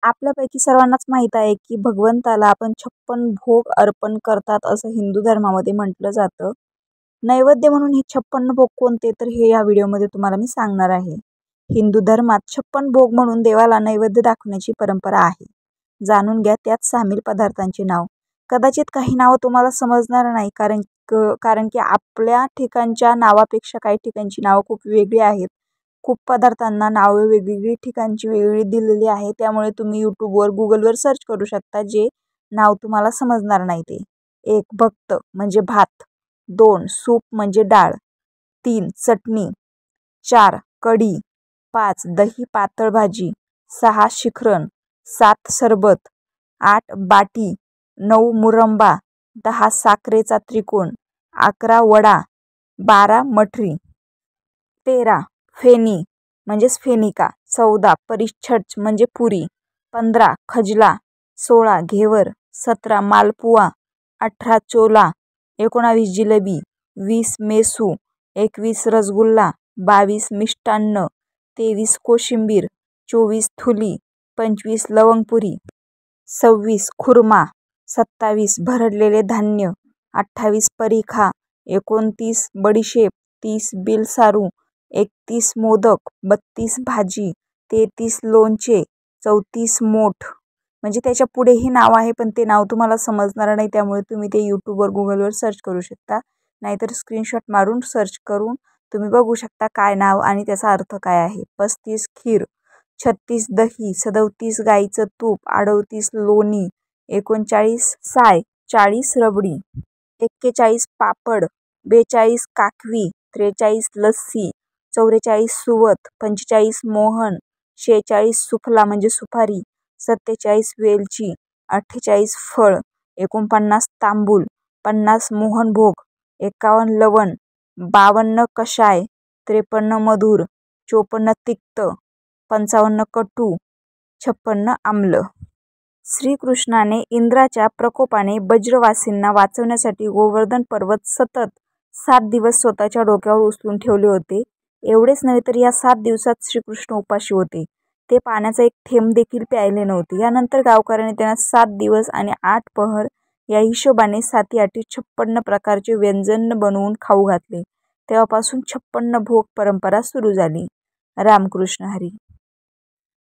आपल्यापैकी सर्वांनाच माहीत आहे की भगवंताला आपण 56 भोग अर्पण करतात असं हिंदू धर्मामध्ये म्हटलं जातं. नैवेद्य म्हणून हे 56 भोग कोणते, तर हे या व्हिडिओमध्ये तुम्हाला मी सांगणार आहे. हिंदू धर्मात 56 भोग म्हणून देवाला नैवेद्य दाखवण्याची परंपरा आहे. जाणून घ्या त्यात सामील पदार्थांचे नाव. कदाचित काही नावं तुम्हाला समजणार नाही कारण की आपल्या ठिकाणच्या नावापेक्षा काही ठिकाणची नावं खूप वेगळी आहेत. खूप पदार्थांना नावे वेगवेगळी ठिकाणची वेगवेगळी दिलेली आहे. त्यामुळे तुम्ही यूट्यूबवर गुगलवर सर्च करू शकता जे नाव तुम्हाला समजणार नाही ते. 1 भक्त म्हणजे भात, 2 सूप म्हणजे डाळ, 3 चटणी, 4 कढी, 5 दही पातळ भाजी, 6 शिखरण, 7 सरबत, 8 बाटी, 9 मुरंबा, 10 साखरेचा त्रिकोण, 11 वडा, 12 मठरी, 13 फेनी म्हणजेच फेनिका, 14 परिच्छद म्हणजे पुरी, 15 खजला, 16 घेवर, 17 मालपुआ, 18 चोला, 19 जिलेबी, 20 मेसू, 21 रसगुल्ला, 22 मिष्टान्न, 23 कोशिंबीर, 24 थुली, 25 लवंगपुरी, 26 खुर्मा, 27 भरडलेले धान्य, 28 परीखा, 29 बडीशेप, 30 बिलसारू, 31 मोदक, 32 भाजी, 33 लोणचे, 34 मोठ. म्हणजे त्याच्या पुढेही नाव आहे पण ते नाव तुम्हाला समजणार नाही, त्यामुळे तुम्ही ते यूट्यूबवर गुगलवर सर्च करू शकता, नाहीतर स्क्रीनशॉट मारून सर्च करून तुम्ही बघू शकता काय नाव आणि त्याचा अर्थ काय आहे. 35 खीर, 36 दही, 37 गाईचं तूप, 38 लोणी, 39 साय, 40 रबडी, 41 पापड, 42 काकवी, 43 लस्सी, 44 सुवत, 45 मोहन, 46 सुफला म्हणजे सुपारी, 47 वेलची, 48 फळ, 49 तांबूल, 50 मोहनभोग, 51 लवण, 52 कषाय, 53 मधुर, 54 तिक्त, 55 कटू, 56 आम्ल. श्रीकृष्णाने इंद्राच्या प्रकोपाने ब्रजवासींना वाचवण्यासाठी गोवर्धन पर्वत सतत 7 दिवस स्वतःच्या डोक्यावर उचलून ठेवले होते. एवढेच नव्हे तर या 7 दिवसात श्रीकृष्ण उपाशी होते. ते पाण्याचा एक थेंब देखील प्यायले नव्हते. यानंतर गावकऱ्यांनी त्यांना 7 दिवस आणि 8 पहर या हिशोबाने 7-8 56 प्रकारचे व्यंजन बनवून खाऊ घातले. तेव्हापासून 56 भोग परंपरा सुरू झाली. रामकृष्ण हरी.